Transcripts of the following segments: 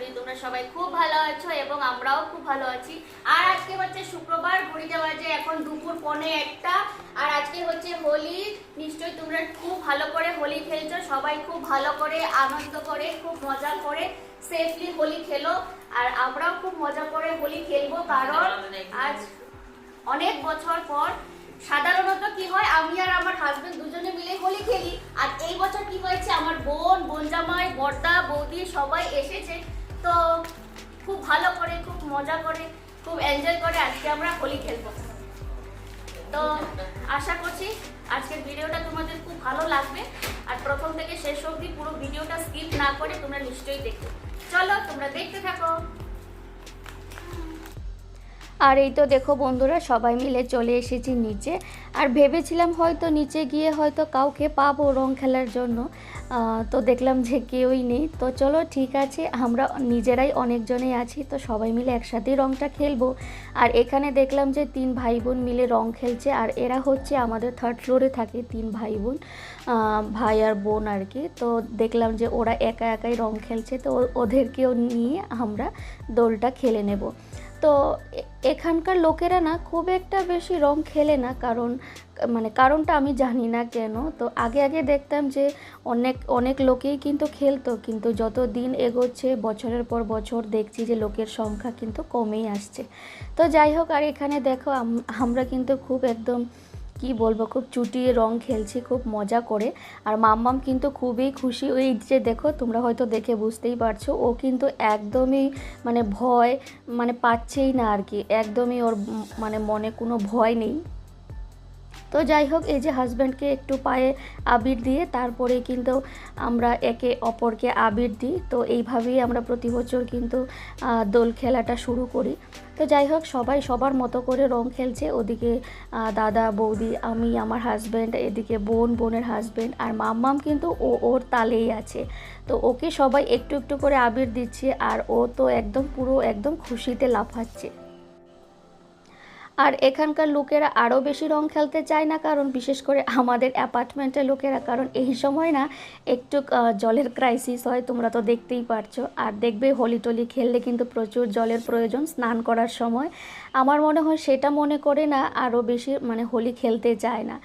করি তোমরা সবাই খুব ভালো আছো এবং আমরাও খুব ভালো আছি। আর আজকে হচ্ছে শুক্রবার, ঘড়িতে বাজে এখন দুপুর 1:45। আর আজকে হচ্ছে হোলি। নিশ্চয়ই তোমরা খুব ভালো করে হোলি খেলছো, সবাই খুব ভালো করে আনন্দ করে খুব মজা করে সেফলি হোলি খেলো। আর আমরাও খুব মজা করে হোলি খেলবো, কারণ আজ অনেক বছর পর সাধারণত কি হয়, আমি আর আমার হাজবেন্ড দুজনে মিলে হোলি খেলি। আর এই বছর কি হয়েছে, আমার বোন জামাই, বড়দা, বৌদি সবাই এসেছে। তো খুব ভালো করে, খুব মজা করে, খুব এনজয় করে আজকে আমরা হোলি খেলবো। তো আশা করছি আজকের ভিডিওটা তোমাদের খুব ভালো লাগবে। আর প্রথম থেকে শেষ অবধি পুরো ভিডিওটা স্কিপ না করে তোমরা নিশ্চয়ই দেখো। চলো তোমরা দেখতে থাকো। আর এই তো দেখো বন্ধুরা, সবাই মিলে চলে এসেছি নিচে। আর ভেবেছিলাম হয়তো নিচে গিয়ে হয়তো কাউকে পাবো রং খেলার জন্য, তো দেখলাম যে কেউই নেই। তো চলো ঠিক আছে, আমরা নিজেরাই অনেকজনেই আছি, তো সবাই মিলে একসাথেই রংটা খেলবো। আর এখানে দেখলাম যে 3 ভাই বোন মিলে রং খেলছে। আর এরা হচ্ছে আমাদের 3rd ফ্লোরে থাকে 3 ভাই বোন, ভাই আর বোন আর কি। তো দেখলাম যে ওরা একা একাই রং খেলছে, তো ওদেরকেও নিয়ে আমরা দোলটা খেলে নেব। তো এখানকার লোকেরা না খুব একটা বেশি রং খেলে না, কারণটা আমি জানি না কেন। তো আগে দেখতাম যে অনেক লোকেই কিন্তু খেলতো, কিন্তু যত দিন এগোচ্ছে বছরের পর বছর দেখছি যে লোকের সংখ্যা কিন্তু কমেই আসছে। তো যাই হোক, আর এখানে দেখো আমরা কিন্তু খুব একদম কি বলবো, খুব চুটিয়ে রং খেলছি খুব মজা করে। আর মাম্মাম কিন্তু খুবই খুশি। ওই যে দেখো, তোমরা হয়তো দেখে বুঝতেই পারছো, ও কিন্তু একদমই ভয় পাচ্ছেই না আর কি, একদমই ওর মনে কোনো ভয় নেই। তো যাই হোক, এই যে হাজব্যান্ডকে একটু পায়ে আবির দিয়ে তারপরে কিন্তু আমরা একে অপরকে আবির দিই। তো এইভাবেই আমরা প্রতি বছর কিন্তু দোল খেলাটা শুরু করি। তো যাই হোক, সবাই সবার মতো করে রং খেলছে। ওদিকে দাদা বৌদি, আমি, আমার হাজব্যান্ড, এদিকে বোনের হাজব্যান্ড, আর মাম্মাম কিন্তু ওর তালেই আছে। তো ওকে সবাই একটু একটু করে আবির দিচ্ছে, আর ও তো পুরো একদম খুশিতে লাফাচ্ছে। আর এখানকার লোকেরা আরও বেশি রং খেলতে চায় না, কারণ বিশেষ করে আমাদের অ্যাপার্টমেন্টের লোকেরা, কারণ এই সময় না একটু জলের ক্রাইসিস হয়, তোমরা তো দেখতেই পারছো। আর দেখবে হোলি টোলি খেললে কিন্তু প্রচুর জলের প্রয়োজন স্নান করার সময়। আমার মনে হয় সেটা মনে করে না আরও বেশি হোলি খেলতে চায় না।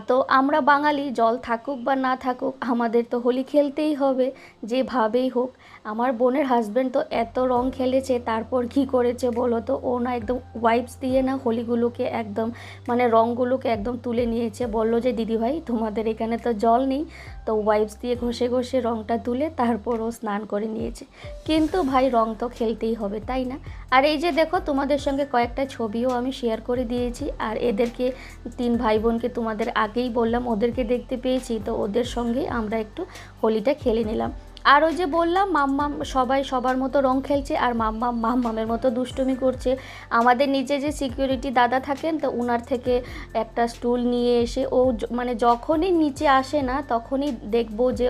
তো আমরা বাঙালি, জল থাকুক বা না থাকুক আমাদের তো হোলি খেলতেই হবে যেভাবেই হোক। আমার বোনের হাজব্যান্ড তো এত রং খেলেছে, তারপর কি করেছে বলো তো, ও না একদম ওয়াইপস দিয়ে না হোলিগুলোকে একদম রঙগুলোকে একদম তুলে নিয়েছে। বলল যে দিদিভাই তোমাদের এখানে তো জল নেই, তো ওয়াইপস দিয়ে ঘষে ঘষে রঙটা তুলে তারপর ও স্নান করে নিয়েছে। কিন্তু ভাই, রং তো খেলতেই হবে, তাই না? আর এই যে দেখো, তোমাদের সঙ্গে কয়েকটা ছবিও আমি শেয়ার করে দিয়েছি। আর এদেরকে 3 ভাই বোনকে তোমাদের আগেই বললাম, ওদেরকে দেখতে পেয়েছি, তো ওদের সঙ্গে আমরা একটু হোলিটা খেলে নিলাম। আর ওই যে বললাম, মাম্মাম সবাই সবার মতো রং খেলছে, আর মাম্মামের মতো দুষ্টুমি করছে। আমাদের নিচে যে সিকিউরিটি দাদা থাকেন, তো ওনার থেকে একটা স্টুল নিয়ে এসে ও যখনই নিচে আসে না, তখনই দেখবো যে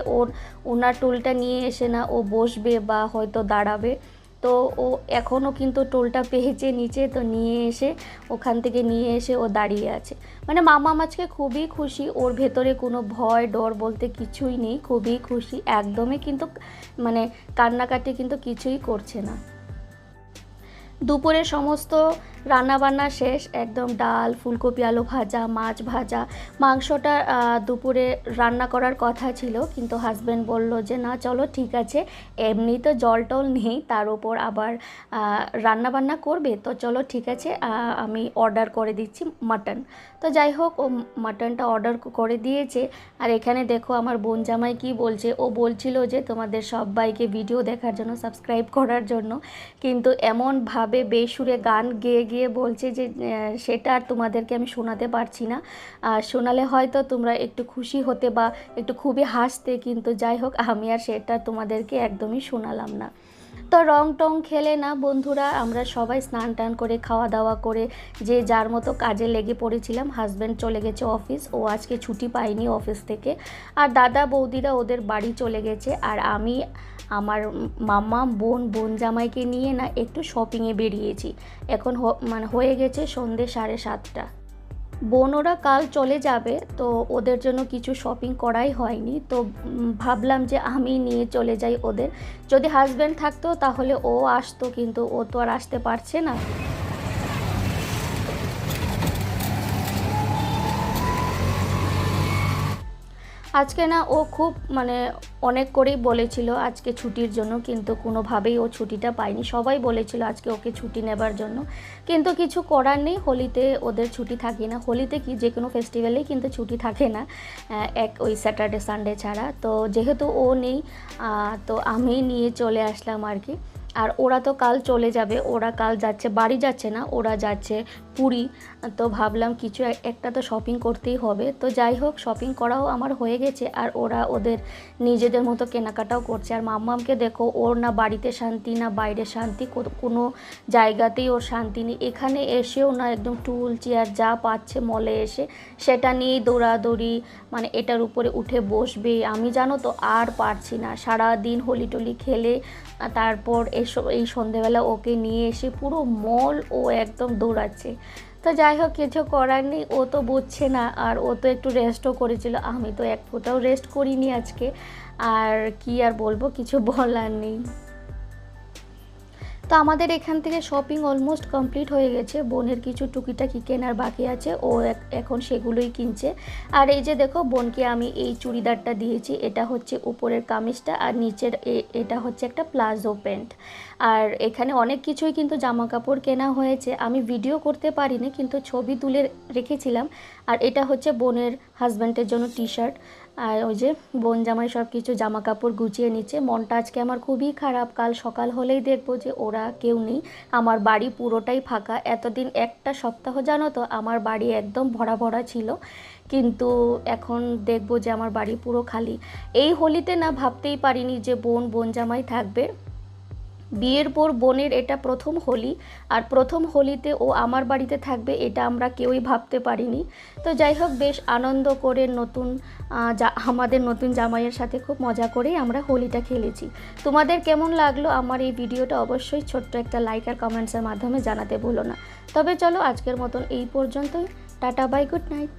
ওনার টুলটা নিয়ে এসে না ও বসবে বা হয়তো দাঁড়াবে। তো ও এখনও কিন্তু টোলটা পেয়েছে নিচে, তো ওখান থেকে নিয়ে এসে ও দাঁড়িয়ে আছে। মাম্মাম আজকে খুবই খুশি, ওর ভেতরে কোনো ভয় ডর বলতে কিছুই নেই, খুবই খুশি, একদমই কিন্তু কান্নাকাটি কিন্তু কিছুই করছে না। দুপুরে সমস্ত রান্নাবান্না শেষ, একদম ডাল, ফুলকপি আলু ভাজা, মাছ ভাজা। মাংসটা দুপুরে রান্না করার কথা ছিল, কিন্তু হাজব্যান্ড বলল যে না চলো ঠিক আছে, এমনি তো জল টল নেই, তার উপর আবার রান্নাবান্না করবে, তো চলো ঠিক আছে, আমি অর্ডার করে দিচ্ছি মাটন। তো যাই হোক, ও মাটনটা অর্ডার করে দিয়েছে। আর এখানে দেখো আমার বোন জামাই কি বলছে, ও বলছিল যে তোমাদের সবাইকে ভিডিও দেখার জন্য, সাবস্ক্রাইব করার জন্য, কিন্তু এমনভাবে বেসুরে গান গেয়ে গিয়ে বলছে যে সেটা আর তোমাদেরকে আমি শোনাতে পারছি না। শোনালে হয়তো তোমরা একটু খুশি হতে বা একটু খুবই হাসতে, কিন্তু যাই হোক, আমি আর সেটা তোমাদেরকে একদমই শোনালাম না। তো রং টং খেলে না বন্ধুরা, আমরা সবাই স্নান টান করে খাওয়া দাওয়া করে যে যার মতো কাজে লেগে পড়েছিলাম। হাজব্যান্ড চলে গেছে অফিস, ও আজকে ছুটি পায়নি অফিস থেকে। আর দাদা বৌদিরা ওদের বাড়ি চলে গেছে। আর আমি আমার মাম্মা বোন জামাইকে নিয়ে না একটু শপিংয়ে বেরিয়েছি। এখন হয়ে গেছে সন্ধ্যে 7:30। বোন ওরা কাল চলে যাবে, তো ওদের জন্য কিছু শপিং করাই হয়নি, তো ভাবলাম যে আমি নিয়ে চলে যাই ওদের। যদি হাজব্যান্ড থাকতো তাহলে ও আসতো, কিন্তু ও তো আর আসতে পারছে না। আজকে না ও খুব মানে অনেক করেই বলেছিল আজকে ছুটির জন্য, কিন্তু কোনোভাবেই ও ছুটিটা পায়নি। সবাই বলেছিল আজকে ওকে ছুটি নেবার জন্য, কিন্তু কিছু করার নেই। হোলিতে ওদের ছুটি থাকে না, হোলিতে কি যে কোনো ফেস্টিভ্যালেই কিন্তু ছুটি থাকে না, ওই স্যাটারডে সানডে ছাড়া। তো যেহেতু ও নেই, তো আমি নিয়ে চলে আসলাম আর কি। আর ওরা তো কাল চলে যাবে, ওরা কাল যাচ্ছে, বাড়ি যাচ্ছে না, ওরা যাচ্ছে পুরী। তো ভাবলাম কিছু একটা তো শপিং করতেই হবে। তো যাই হোক, শপিং করাও আমার হয়ে গেছে, আর ওরা ওদের নিজেদের মতো কেনাকাটাও করছে। আর মাম্মামকে দেখো, ওর না বাড়িতে শান্তি না বাইরে শান্তি, কোনো জায়গাতেই ওর শান্তি নেই। এখানে এসেও না একদম টুল চেয়ার যা পাচ্ছে মলে এসে সেটা নিয়েই দৌড়াদৌড়ি, মানে এটার উপরে উঠে বসবে। আমি জানো তো আর পারছি না, সারাদিন হোলি টোলি খেলে তারপর এই সন্ধেবেলা ওকে নিয়ে এসে পুরো মল ও একদম দৌড়াচ্ছে। তো যাই হোক, কিছু করার নেই, ও তো বুঝছে না। আর ও তো একটু রেস্টও করেছিল, আমি তো এক ফোঁটাও রেস্ট করিনি আজকে। আর কি আর বলবো, কিছু বলার নেই। তো আমাদের এখান থেকে শপিং অলমোস্ট কমপ্লিট হয়ে গেছে। বোনের কিছু টুকিটাকি কেনার বাকি আছে, ও এখন সেগুলোই কিনছে। আর এই যে দেখো, বোনকে আমি এই চুড়িদারটা দিয়েছি, এটা হচ্ছে উপরের কামিজটা, আর নিচের এটা হচ্ছে একটা প্লাজো প্যান্ট। আর এখানে অনেক কিছুই কিন্তু জামা কাপড় কেনা হয়েছে, আমি ভিডিও করতে পারিনি, কিন্তু ছবি তুলে রেখেছিলাম। আর এটা হচ্ছে বোনের হাজব্যান্ডের জন্য টি শার্ট। আর ওই যে বোন জামাই সব কিছু জামা কাপড় গুছিয়ে নিচ্ছে। মনটা আজকে আমার খুবই খারাপ, কাল সকাল হলেই দেখবো যে ওরা কেউ নেই, আমার বাড়ি পুরোটাই ফাঁকা। এতদিন একটা সপ্তাহ জানো তো আমার বাড়ি একদম ভরা ভরা ছিল, কিন্তু এখন দেখবো যে আমার বাড়ি পুরো খালি। এই হোলিতে না ভাবতেই পারিনি যে বোন জামাই থাকবে। বিয়ের পর বোনের এটা প্রথম হোলি, আর প্রথম হোলিতে ও আমার বাড়িতে থাকবে, এটা আমরা কেউই ভাবতে পারিনি। তো যাই হোক, বেশ আনন্দ করে আমাদের নতুন জামাইয়ের সাথে খুব মজা করেই আমরা হোলিটা খেলেছি। তোমাদের কেমন লাগলো আমার এই ভিডিওটা অবশ্যই ছোট্ট একটা লাইক আর কমেন্টসের মাধ্যমে জানাতে ভুলো না। তবে চলো আজকের মতন এই পর্যন্তই, টাটা বাই, গুড নাইট।